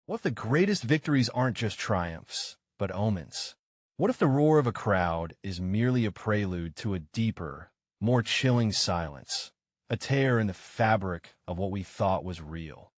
What if the greatest victories aren't just triumphs, but omens? What if the roar of a crowd is merely a prelude to a deeper, more chilling silence, a tear in the fabric of what we thought was real?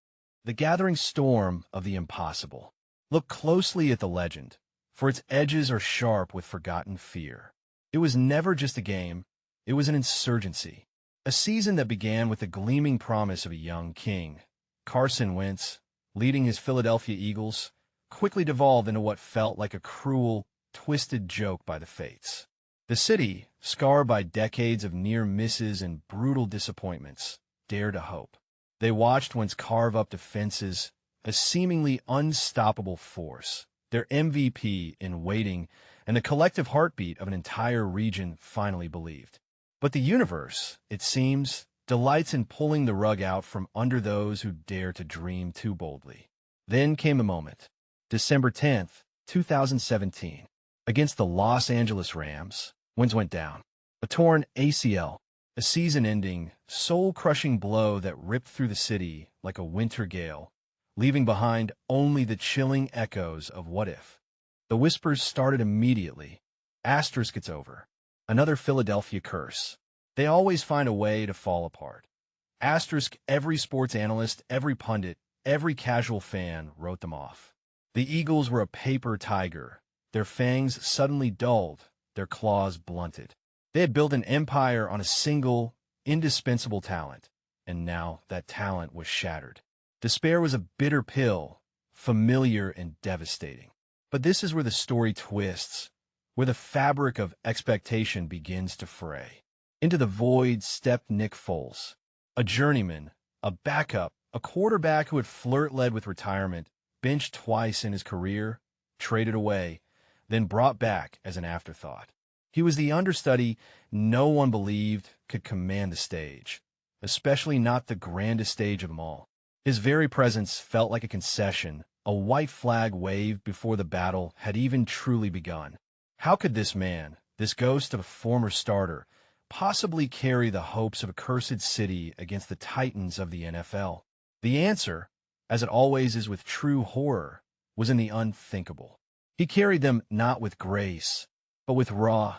The gathering storm of the impossible. Look closely at the legend, for its edges are sharp with forgotten fear. It was never just a game, it was an insurgency. A season that began with the gleaming promise of a young king, Carson Wentz, leading his Philadelphia Eagles, quickly devolved into what felt like a cruel, twisted joke by the fates. The city, scarred by decades of near misses and brutal disappointments, dared to hope. They watched Wentz carve up defenses, a seemingly unstoppable force, their MVP in waiting, and the collective heartbeat of an entire region finally believed. But the universe, it seems, delights in pulling the rug out from under those who dare to dream too boldly. Then came the moment. December 10th, 2017. Against the Los Angeles Rams, Wentz went down. A torn ACL, a season-ending, soul-crushing blow that ripped through the city like a winter gale, leaving behind only the chilling echoes of what if. The whispers started immediately. Asterisk, it's over. Another Philadelphia curse. They always find a way to fall apart. Asterisk, every sports analyst, every pundit, every casual fan wrote them off. The Eagles were a paper tiger, their fangs suddenly dulled, their claws blunted. They had built an empire on a single, indispensable talent, and now that talent was shattered. Despair was a bitter pill, familiar and devastating. But this is where the story twists, where the fabric of expectation begins to fray. Into the void stepped Nick Foles, a journeyman, a backup, a quarterback who had flirt-led with retirement, benched twice in his career, traded away, then brought back as an afterthought. He was the understudy no one believed could command the stage, especially not the grandest stage of them all. His very presence felt like a concession, a white flag waved before the battle had even truly begun. How could this man, this ghost of a former starter, possibly carry the hopes of a cursed city against the titans of the NFL? The answer, as it always is with true horror, was in the unthinkable. He carried them not with grace, but with raw,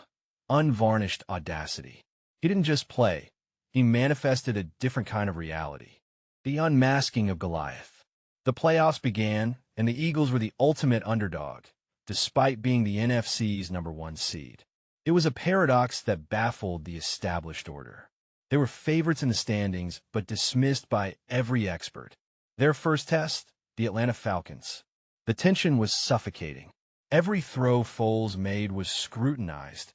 unvarnished audacity. He didn't just play, he manifested a different kind of reality. The unmasking of Goliath. The playoffs began, and the Eagles were the ultimate underdog, despite being the NFC's #1 seed. It was a paradox that baffled the established order. They were favorites in the standings, but dismissed by every expert. Their first test, the Atlanta Falcons. The tension was suffocating. Every throw Foles made was scrutinized.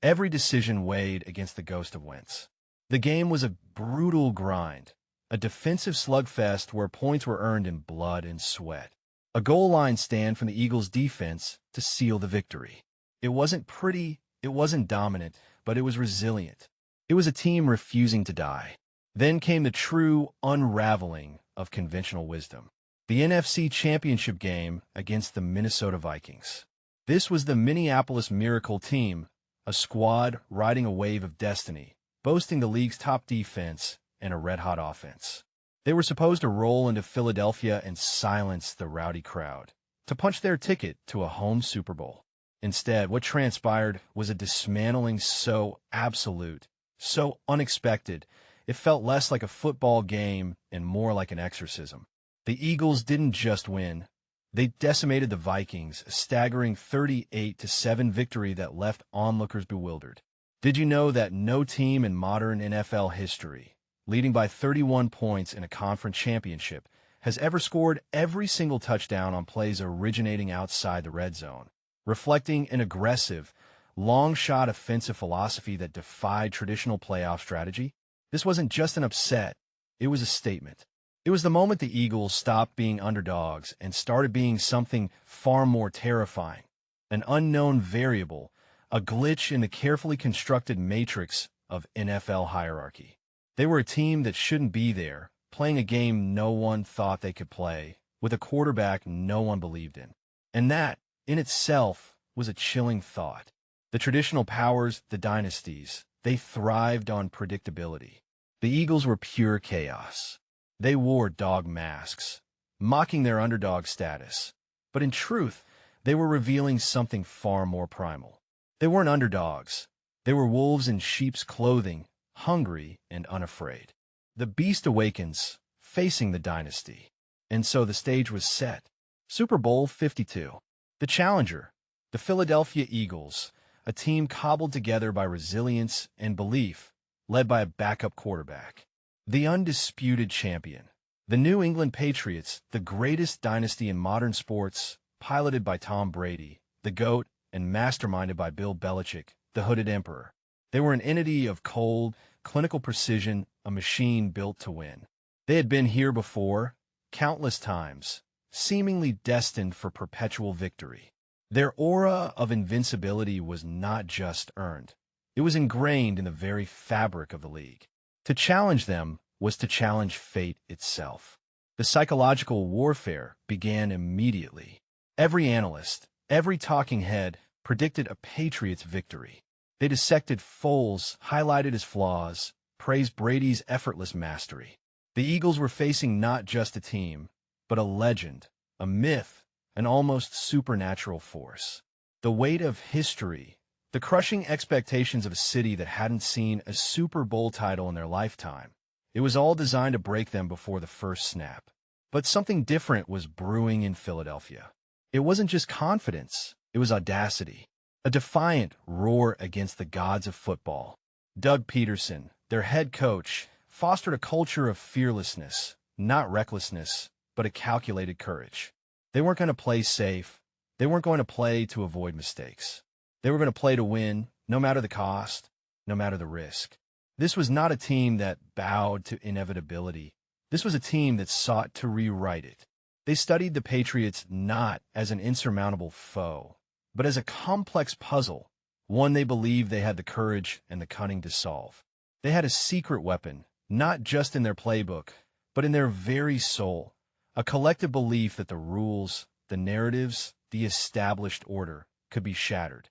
Every decision weighed against the ghost of Wentz. The game was a brutal grind, a defensive slugfest where points were earned in blood and sweat. A goal line stand from the Eagles' defense to seal the victory. It wasn't pretty, it wasn't dominant, but it was resilient. It was a team refusing to die. Then came the true unraveling of conventional wisdom. The NFC Championship game against the Minnesota Vikings. This was the Minneapolis Miracle team, a squad riding a wave of destiny, boasting the league's top defense and a red-hot offense. They were supposed to roll into Philadelphia and silence the rowdy crowd, to punch their ticket to a home Super Bowl. Instead, what transpired was a dismantling so absolute, so unexpected, it felt less like a football game and more like an exorcism. The Eagles didn't just win. They decimated the Vikings, a staggering 38-7 victory that left onlookers bewildered. Did you know that no team in modern NFL history, leading by 31 points in a conference championship, has ever scored every single touchdown on plays originating outside the red zone, reflecting an aggressive, long-shot offensive philosophy that defied traditional playoff strategy? This wasn't just an upset, it was a statement. It was the moment the Eagles stopped being underdogs and started being something far more terrifying, an unknown variable, a glitch in the carefully constructed matrix of NFL hierarchy. They were a team that shouldn't be there, playing a game no one thought they could play, with a quarterback no one believed in. And that, in itself, was a chilling thought. The traditional powers, the dynasties, they thrived on predictability. The Eagles were pure chaos. They wore dog masks, mocking their underdog status. But in truth, they were revealing something far more primal. They weren't underdogs. They were wolves in sheep's clothing, hungry and unafraid. The beast awakens, facing the dynasty. And so the stage was set. Super Bowl LII. The challenger, the Philadelphia Eagles, a team cobbled together by resilience and belief, led by a backup quarterback. The undisputed champion, the New England Patriots, the greatest dynasty in modern sports, piloted by Tom Brady, the GOAT, and masterminded by Bill Belichick, the hooded emperor. They were an entity of cold, clinical precision, a machine built to win. They had been here before, countless times, seemingly destined for perpetual victory. Their aura of invincibility was not just earned. It was ingrained in the very fabric of the league. To challenge them was to challenge fate itself. The psychological warfare began immediately. Every analyst, every talking head predicted a Patriots victory. They dissected Foles, highlighted his flaws, praised Brady's effortless mastery. The Eagles were facing not just a team, but a legend, a myth, an almost supernatural force. The weight of history, the crushing expectations of a city that hadn't seen a Super Bowl title in their lifetime. It was all designed to break them before the first snap. But something different was brewing in Philadelphia. It wasn't just confidence, it was audacity. A defiant roar against the gods of football. Doug Peterson, their head coach, fostered a culture of fearlessness, not recklessness, but a calculated courage. They weren't going to play safe. They weren't going to play to avoid mistakes. They were going to play to win, no matter the cost, no matter the risk. This was not a team that bowed to inevitability. This was a team that sought to rewrite it. They studied the Patriots not as an insurmountable foe, but as a complex puzzle, one they believed they had the courage and the cunning to solve. They had a secret weapon, not just in their playbook, but in their very soul, a collective belief that the rules, the narratives, the established order could be shattered.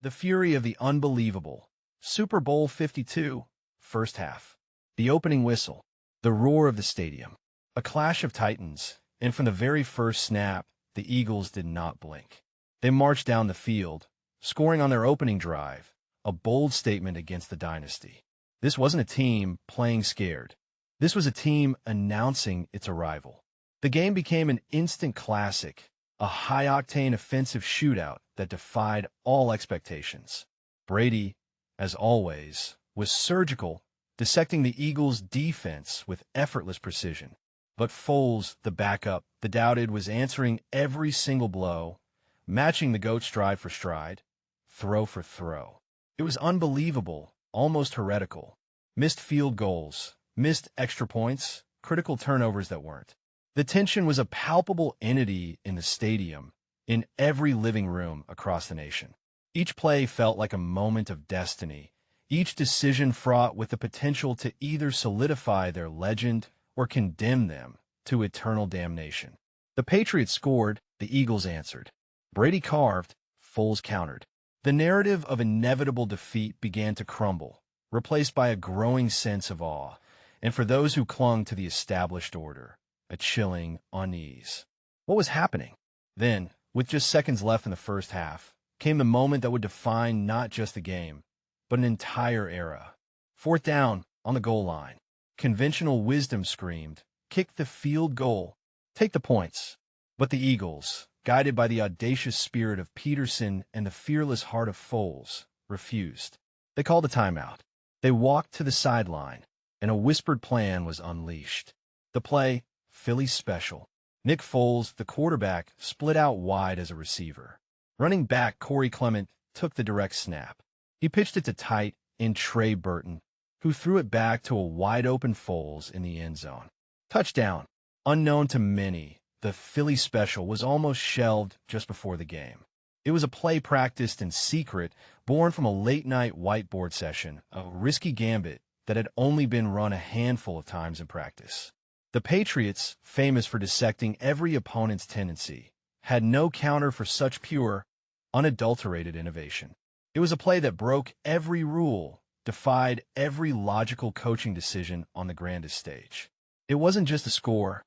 The fury of the unbelievable. Super Bowl LII, first half. The opening whistle. The roar of the stadium. A clash of titans, and from the very first snap, the Eagles did not blink. They marched down the field, scoring on their opening drive, a bold statement against the dynasty. This wasn't a team playing scared. This was a team announcing its arrival. The game became an instant classic, a high-octane offensive shootout that defied all expectations. Brady, as always, was surgical, dissecting the Eagles' defense with effortless precision. But Foles, the backup, the doubted, was answering every single blow, matching the GOAT stride for stride, throw for throw. It was unbelievable, almost heretical. Missed field goals, missed extra points, critical turnovers that weren't. The tension was a palpable entity in the stadium, in every living room across the nation. Each play felt like a moment of destiny, each decision fraught with the potential to either solidify their legend or condemn them to eternal damnation. The Patriots scored, the Eagles answered. Brady carved, Foles countered. The narrative of inevitable defeat began to crumble, replaced by a growing sense of awe, and for those who clung to the established order, a chilling unease. What was happening? Then, with just seconds left in the first half, came the moment that would define not just the game, but an entire era. Fourth down, on the goal line. Conventional wisdom screamed, kick the field goal, take the points. But the Eagles, guided by the audacious spirit of Peterson and the fearless heart of Foles, refused. They called a timeout. They walked to the sideline, and a whispered plan was unleashed. The play, Philly special. Nick Foles, the quarterback, split out wide as a receiver. Running back Corey Clement took the direct snap. He pitched it to tight end Trey Burton, who threw it back to a wide-open Foles in the end zone. Touchdown. Unknown to many, the Philly special was almost shelved just before the game. It was a play practiced in secret, born from a late-night whiteboard session, a risky gambit that had only been run a handful of times in practice. The Patriots, famous for dissecting every opponent's tendency, had no counter for such pure, unadulterated innovation. It was a play that broke every rule, defied every logical coaching decision on the grandest stage. It wasn't just a score,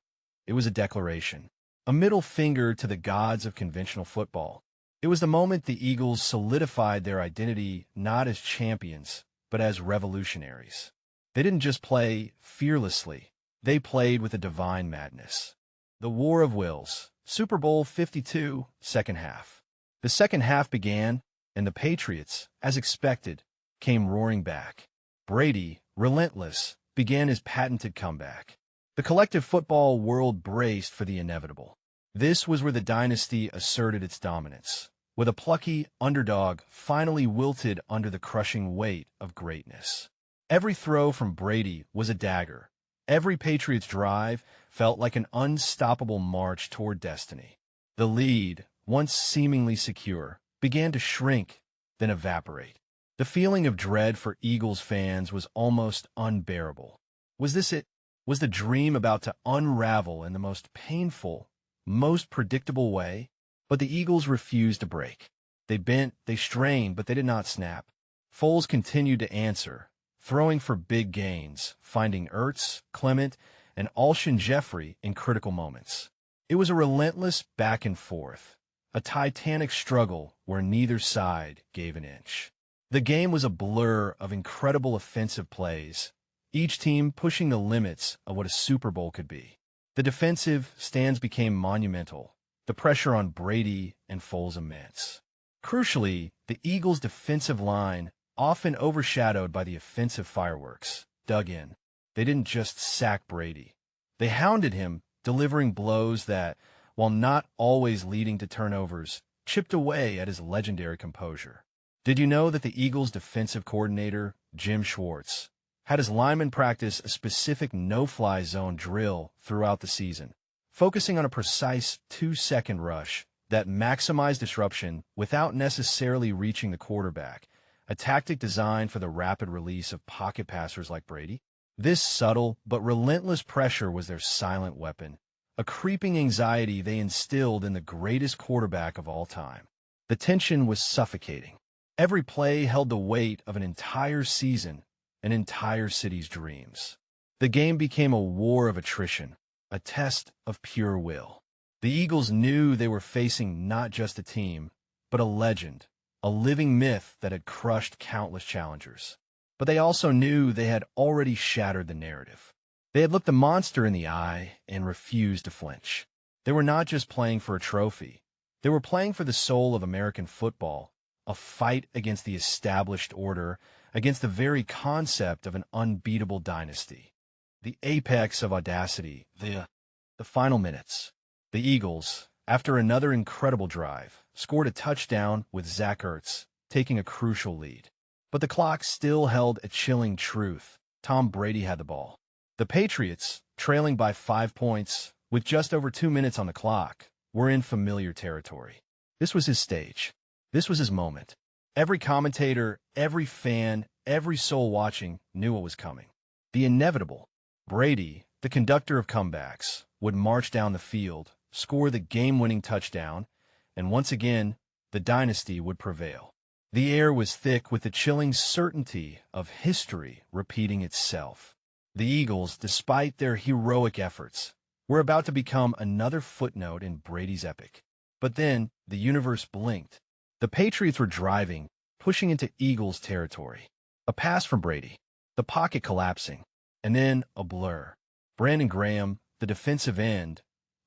It was a declaration, a middle finger to the gods of conventional football. It was the moment the Eagles solidified their identity not as champions, but as revolutionaries. They didn't just play fearlessly, they played with a divine madness. The War of Wills, Super Bowl LII, second half. The second half began, and the Patriots, as expected, came roaring back. Brady, relentless, began his patented comeback. The collective football world braced for the inevitable. This was where the dynasty asserted its dominance, with a plucky underdog finally wilted under the crushing weight of greatness. Every throw from Brady was a dagger. Every Patriots drive felt like an unstoppable march toward destiny. The lead, once seemingly secure, began to shrink, then evaporate. The feeling of dread for Eagles fans was almost unbearable. Was this it? Was the dream about to unravel in the most painful, most predictable way? But the Eagles refused to break. They bent, they strained, but they did not snap. Foles continued to answer, throwing for big gains, finding Ertz, Clement, and Alshon Jeffrey in critical moments. It was a relentless back and forth, a titanic struggle where neither side gave an inch. The game was a blur of incredible offensive plays, each team pushing the limits of what a Super Bowl could be. The defensive stands became monumental, the pressure on Brady and Foles immense. Crucially, the Eagles' defensive line, often overshadowed by the offensive fireworks, dug in. They didn't just sack Brady. They hounded him, delivering blows that, while not always leading to turnovers, chipped away at his legendary composure. Did you know that the Eagles' defensive coordinator, Jim Schwartz, had his linemen practice a specific no-fly zone drill throughout the season, focusing on a precise 2-second rush that maximized disruption without necessarily reaching the quarterback, a tactic designed for the rapid release of pocket passers like Brady? This subtle but relentless pressure was their silent weapon, a creeping anxiety they instilled in the greatest quarterback of all time. The tension was suffocating. Every play held the weight of an entire season, an entire city's dreams. The game became a war of attrition, a test of pure will. The Eagles knew they were facing not just a team, but a legend, a living myth that had crushed countless challengers. But they also knew they had already shattered the narrative. They had looked the monster in the eye and refused to flinch. They were not just playing for a trophy. They were playing for the soul of American football, a fight against the established order, against the very concept of an unbeatable dynasty. The apex of audacity, the final minutes. The Eagles, after another incredible drive, scored a touchdown with Zach Ertz, taking a crucial lead. But the clock still held a chilling truth. Tom Brady had the ball. The Patriots, trailing by 5 points, with just over 2 minutes on the clock, were in familiar territory. This was his stage. This was his moment. Every commentator, every fan, every soul watching knew what was coming. The inevitable. Brady, the conductor of comebacks, would march down the field, score the game-winning touchdown, and once again, the dynasty would prevail. The air was thick with the chilling certainty of history repeating itself. The Eagles, despite their heroic efforts, were about to become another footnote in Brady's epic. But then, the universe blinked. The Patriots were driving, pushing into Eagles territory. A pass from Brady, the pocket collapsing, and then a blur. Brandon Graham, the defensive end,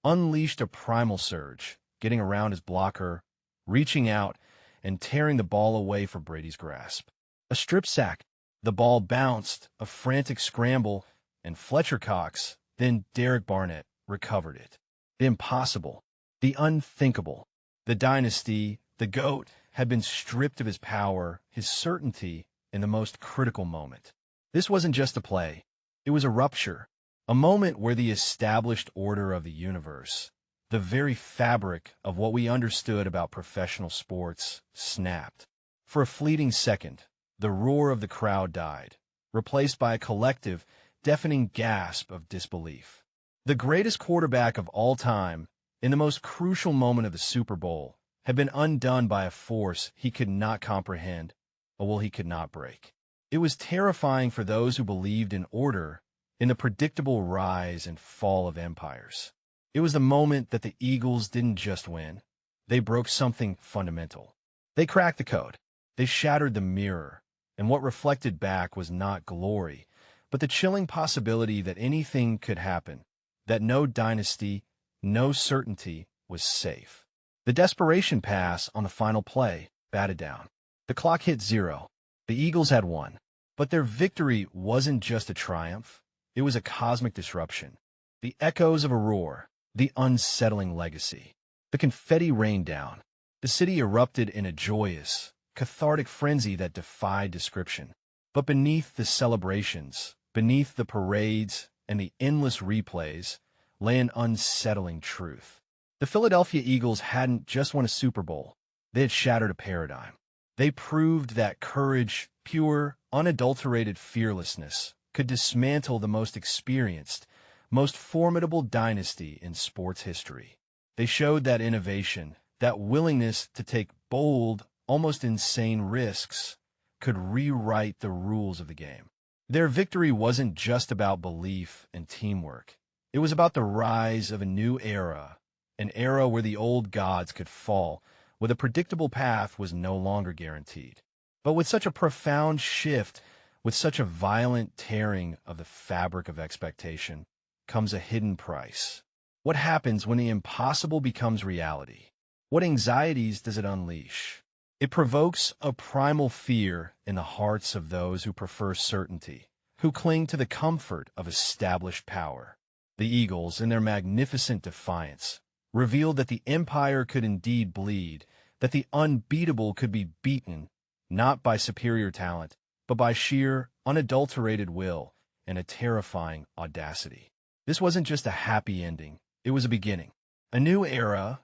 unleashed a primal surge, getting around his blocker, reaching out, and tearing the ball away from Brady's grasp. A strip sack. The ball bounced, a frantic scramble, and Fletcher Cox, then Derek Barnett, recovered it. The impossible, the unthinkable. The dynasty, the GOAT, had been stripped of his power, his certainty, in the most critical moment. This wasn't just a play. It was a rupture, a moment where the established order of the universe, the very fabric of what we understood about professional sports, snapped. For a fleeting second, the roar of the crowd died, replaced by a collective, deafening gasp of disbelief. The greatest quarterback of all time, in the most crucial moment of the Super Bowl, had been undone by a force he could not comprehend, a will he could not break. It was terrifying for those who believed in order, in the predictable rise and fall of empires. It was the moment that the Eagles didn't just win. They broke something fundamental. They cracked the code. They shattered the mirror, and what reflected back was not glory, but the chilling possibility that anything could happen, that no dynasty, no certainty was safe. The desperation pass on the final play batted down. The clock hit 0. The Eagles had won. But their victory wasn't just a triumph. It was a cosmic disruption. The echoes of a roar, the unsettling legacy. The confetti rained down. The city erupted in a joyous, cathartic frenzy that defied description. But beneath the celebrations, beneath the parades and the endless replays, lay an unsettling truth. The Philadelphia Eagles hadn't just won a Super Bowl. They had shattered a paradigm. They proved that courage, pure, unadulterated fearlessness, could dismantle the most experienced, most formidable dynasty in sports history. They showed that innovation, that willingness to take bold, almost insane risks, could rewrite the rules of the game. Their victory wasn't just about belief and teamwork. It was about the rise of a new era, an era where the old gods could fall, where the predictable path was no longer guaranteed. But with such a profound shift, with such a violent tearing of the fabric of expectation, comes a hidden price. What happens when the impossible becomes reality? What anxieties does it unleash? It provokes a primal fear in the hearts of those who prefer certainty, who cling to the comfort of established power. The Eagles, in their magnificent defiance, revealed that the empire could indeed bleed, that the unbeatable could be beaten, not by superior talent, but by sheer, unadulterated will and a terrifying audacity. This wasn't just a happy ending, it was a beginning. A new era,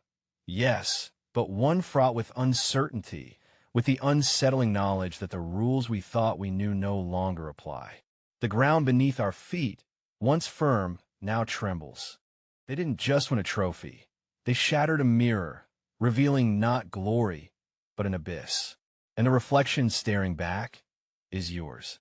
yes, but one fraught with uncertainty, with the unsettling knowledge that the rules we thought we knew no longer apply. The ground beneath our feet, once firm, now trembles. They didn't just win a trophy. They shattered a mirror, revealing not glory, but an abyss. And the reflection staring back is yours.